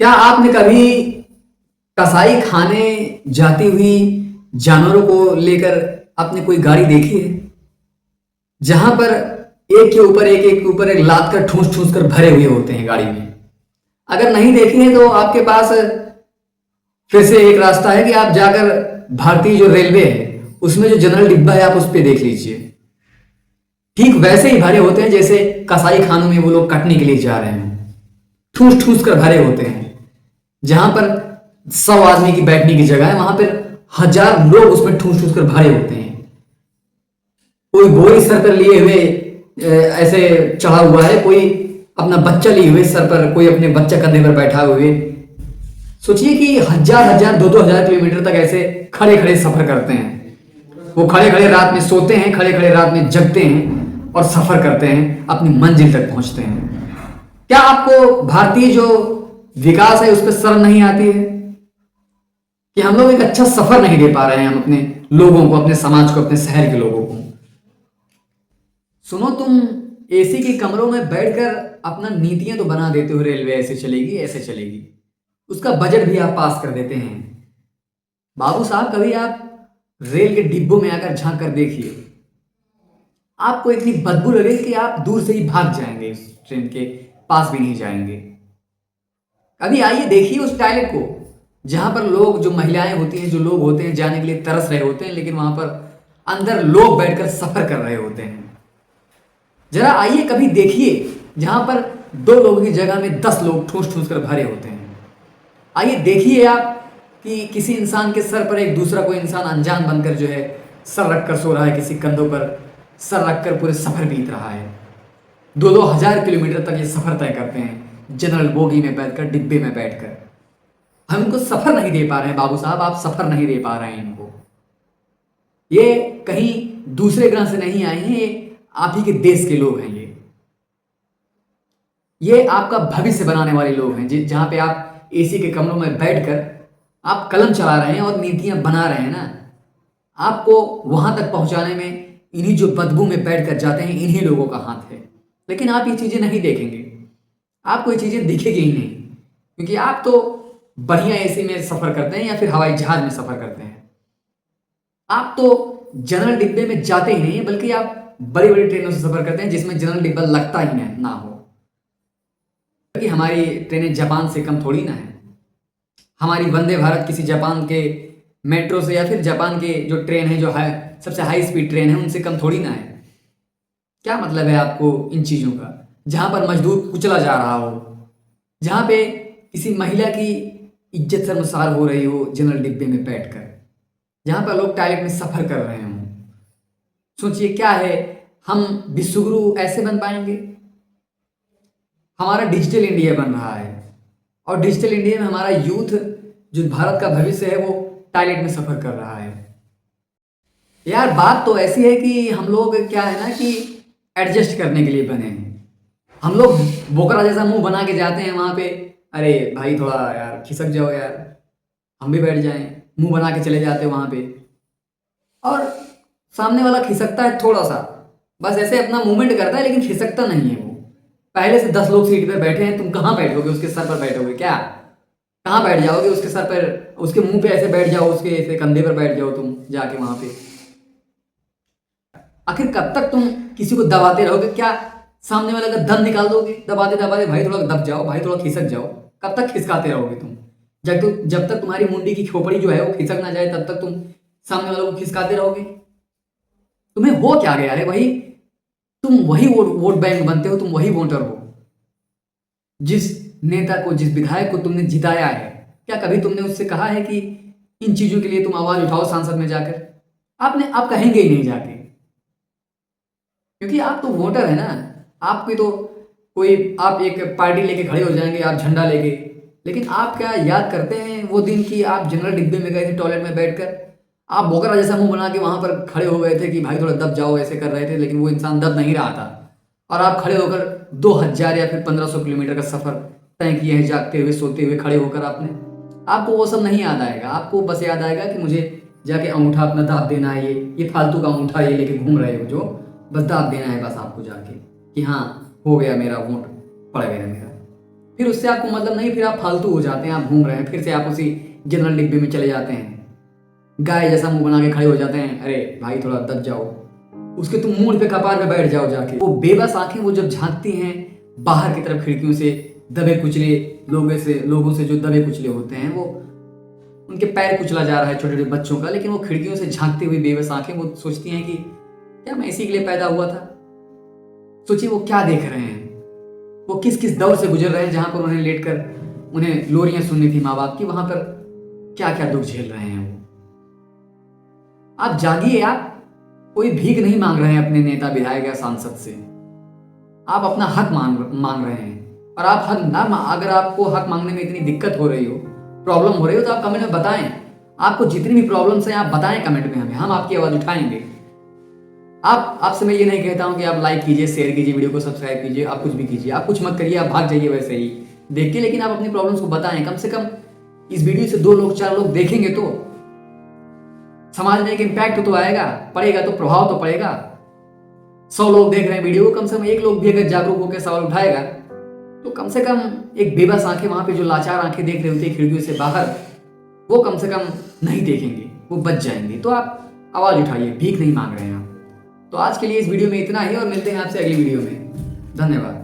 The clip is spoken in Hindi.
क्या आपने कभी कसाई खाने जाती हुई जानवरों को लेकर आपने कोई गाड़ी देखी है जहां पर एक के ऊपर एक लाद कर ठूस ठूस कर भरे हुए होते हैं गाड़ी में? अगर नहीं देखी है तो आपके पास फिर से एक रास्ता है कि आप जाकर भारतीय जो रेलवे है उसमें जो जनरल डिब्बा है आप उस पर देख लीजिए। ठीक वैसे ही भरे होते हैं जैसे कसाई खानों में वो लोग कटने के लिए जा रहे हैं। ठूस ठूस कर भरे होते हैं। जहां पर 100 आदमी की बैठने की जगह है वहां पर 1000 लोग उसमें ठूस ठूस कर भरे होते हैं। कोई बोरी सर पर लिए हुए ऐसे चढ़ा हुआ है, कोई अपना बच्चा लिए हुए सर पर, कोई अपने बच्चा कंधे पर बैठा हुए। सोचिए कि हजार हजार दो दो हजार किलोमीटर तक ऐसे खड़े खड़े सफर करते हैं। वो खड़े खड़े रात में सोते हैं, खड़े खड़े रात में जगते हैं और सफर करते हैं, अपनी मंजिल तक पहुंचते हैं। क्या आपको भारतीय जो विकास है उस पर शर्म नहीं आती है कि हम लोग एक अच्छा सफर नहीं दे पा रहे हैं हम अपने लोगों को, अपने समाज को, अपने शहर के लोगों को? सुनो, तुम एसी के कमरों में बैठकर अपना नीतियां तो बना देते हो, रेलवे ऐसे चलेगी ऐसे चलेगी, उसका बजट भी आप पास कर देते हैं। बाबू साहब, कभी आप रेल के डिब्बों में आकर झांक कर देखिए, आपको इतनी बदबू लगेगी कि आप दूर से ही भाग जाएंगे, उस ट्रेन के पास भी नहीं जाएंगे। कभी आइए देखिए उस टॉयलेट को जहां पर लोग, जो महिलाएं होती हैं, जो लोग होते हैं, जाने के लिए तरस रहे होते हैं, लेकिन वहां पर अंदर लोग बैठकर सफर कर रहे होते हैं। जरा आइए कभी देखिए जहां पर 2 लोगों की जगह में 10 लोग ठूस ठूस कर भरे होते हैं। आइए देखिए आप कि किसी इंसान के सर पर एक दूसरा कोई इंसान अनजान बनकर जो है सर रखकर सो रहा है, किसी कंधों पर सर रखकर पूरे सफर बीत रहा है। 2-2 हजार किलोमीटर तक ये सफर तय करते हैं जनरल बोगी में बैठकर, डिब्बे में बैठकर। हम इनको सफर नहीं दे पा रहे हैं बाबू साहब, आप सफर नहीं दे पा रहे हैं इनको। ये कहीं दूसरे ग्रह से नहीं आए हैं, ये आप ही के देश के लोग हैं। ये आपका भविष्य बनाने वाले लोग हैं, जहां पे आप एसी के कमरों में बैठकर आप कलम चला रहे हैं और नीतियां बना रहे हैं ना। आपको वहां तक पहुंचाने में इन्हीं जो बदबू में बैठकर जाते हैं, इन्हीं लोगों का हाथ है। लेकिन आप ये चीजें नहीं देखेंगे, आपको ये चीजें दिखेगी ही नहीं, क्योंकि आप तो बढ़िया एसी में सफर करते हैं या फिर हवाई जहाज में सफर करते हैं। आप तो जनरल डिब्बे में जाते ही नहीं है, बल्कि आप बड़ी बड़ी ट्रेनों से सफर करते हैं जिसमें जनरल डिब्बा लगता ही ना हो। कि हमारी ट्रेनें जापान से कम थोड़ी ना है। हमारी वंदे भारत किसी जापान के मेट्रो से या फिर जापान के जो ट्रेन है, जो सबसे हाई स्पीड ट्रेन है, उनसे कम थोड़ी ना है। क्या मतलब है आपको इन चीज़ों का? जहां पर मजदूर कुचला जा रहा हो, जहां पे किसी महिला की इज्जत शर्मसार हो रही हो जनरल डिब्बे में बैठकर, जहां पर लोग टॉयलेट में सफर कर रहे हों, सोचिए क्या है। हम विश्वगुरु ऐसे बन पाएंगे? हमारा डिजिटल इंडिया बन रहा है और डिजिटल इंडिया में हमारा यूथ, जो भारत का भविष्य है, वो टॉयलेट में सफर कर रहा है। यार बात तो ऐसी है कि हम लोग क्या है ना कि एडजस्ट करने के लिए बने हैं। हम लोग बोकरा जैसा मुंह बना के जाते हैं वहां पे, अरे भाई थोड़ा यार खिसक जाओ यार, हम भी बैठ जाएं, मुंह बना के चले जाते हैं वहां पे। और सामने वाला खिसकता है थोड़ा सा, बस ऐसे अपना मूवमेंट करता है, लेकिन खिसकता नहीं है वो। पहले से 10 लोग सीट पर बैठे हैं, तुम कहाँ बैठोगे? उसके सर पर बैठोगे क्या? कहाँ बैठ जाओगे उसके सर पर? उसके मुंह पे ऐसे बैठ जाओ, उसके ऐसे कंधे पर बैठ जाओ तुम जाके वहां पे। आखिर कब तक तुम किसी को दबाते रहोगे? क्या सामने वाले का दम निकाल दोगे दबाते दबाते? भाई थोड़ा दब जाओ, भाई थोड़ा खिसक जाओ। कब तक खिसकाते रहोगे तुम? जब तक तुम्हारी मुंडी की खोपड़ी जो है वो खिसक ना जाए, तब तक तुम सामने वालों को खिसकाते रहोगे। तुम्हें हो क्या गया है भाई? तुम वही वोट बैंक बनते हो, तुम वही वोटर हो। जिस नेता को, जिस विधायक को तुमने जिताया है, क्या कभी तुमने उससे कहा है कि इन चीजों के लिए तुम आवाज उठाओ संसद में जाकर? आप कहेंगे ही नहीं जाके, क्योंकि आप तो वोटर है ना। आपकी तो कोई, आप एक पार्टी लेके खड़े हो जाएंगे, आप झंडा लेके, लेकिन आप क्या याद करते हैं वो दिन कि आप जनरल डिब्बे में गए थे टॉयलेट में बैठकर? आप बोकरा जैसा मुंह बना के वहां पर खड़े हो गए थे कि भाई थोड़ा दब जाओ, ऐसे कर रहे थे, लेकिन वो इंसान दब नहीं रहा था। और आप खड़े होकर 2000 या फिर 1500 किलोमीटर का सफर तय किए हैं, जागते हुए, सोते हुए, खड़े होकर आपने। आपको वो सब नहीं याद आएगा, आपको बस याद आएगा कि मुझे जाके अंगूठा अपना दाब देना है। ये फालतू का अंगूठा ये लेके घूम रहे हो, जो बस दाब देना है बस आपको जाके कि हाँ हो गया, मेरा वोट पड़ गया मेरा। फिर उससे आपको मतलब नहीं, फिर आप फालतू हो जाते हैं, आप घूम रहे हैं, फिर से आप उसी जनरल डिब्बे में चले जाते हैं, गाय जैसा मुंह बना के खड़े हो जाते हैं। अरे भाई थोड़ा दब जाओ, उसके तुम मुंह पे कपार पे बैठ जाओ जाके। वो बेबस आंखें वो जब झांकती हैं बाहर की तरफ खिड़कियों से, दबे कुचले लोगों से जो दबे कुचले होते हैं, वो उनके पैर कुचला जा रहा है छोटे छोटे बच्चों का, लेकिन वो खिड़कियों से झांकती हुई बेबस आंखें वो सोचती हैं कि क्या मैं इसी के लिए पैदा हुआ था। सोचिए वो क्या देख रहे हैं, वो किस किस दौर से गुजर रहे हैं, जहां पर उन्हें लेटकर उन्हें लोरियां सुननी थी माँ बाप की, वहां पर क्या क्या दुख झेल रहे हैं वो। आप जागिए, आप कोई भीख नहीं मांग रहे हैं अपने नेता विधायक या सांसद से, आप अपना हक मांग रहे हैं। और आप हक ना अगर आपको हक मांगने में इतनी दिक्कत हो रही हो, प्रॉब्लम हो रही हो, तो आप कमेंट में बताएं। आपको जितनी भी प्रॉब्लम्स हैं आप बताएं कमेंट में, हमें, हम आपकी आवाज उठाएंगे। आपसे मैं ये नहीं कहता हूं कि आप लाइक कीजिए, शेयर कीजिए, वीडियो को सब्सक्राइब कीजिए, आप कुछ भी कीजिए, आप कुछ मत करिए, आप भाग जाइए वैसे ही देख के, लेकिन आप अपनी प्रॉब्लम्स को बताएं। कम से कम इस वीडियो से 2 लोग 4 लोग देखेंगे तो समाज में एक इम्पैक्ट तो आएगा, पड़ेगा तो प्रभाव तो पड़ेगा। 100 लोग देख रहे हैं वीडियो को, कम से कम 1 लोग भी अगर जागरूक होकर सवाल उठाएगा तो कम से कम एक बेबस आंखें वहां पे जो लाचार आंखें देख रहे होते हैं खिड़कियों से बाहर, वो कम से कम नहीं देखेंगे, वो बच जाएंगे। तो आप आवाज उठाइए, भीख नहीं मांग रहे हैं आप। तो आज के लिए इस वीडियो में इतना ही, और मिलते हैं आपसे अगली वीडियो में। धन्यवाद।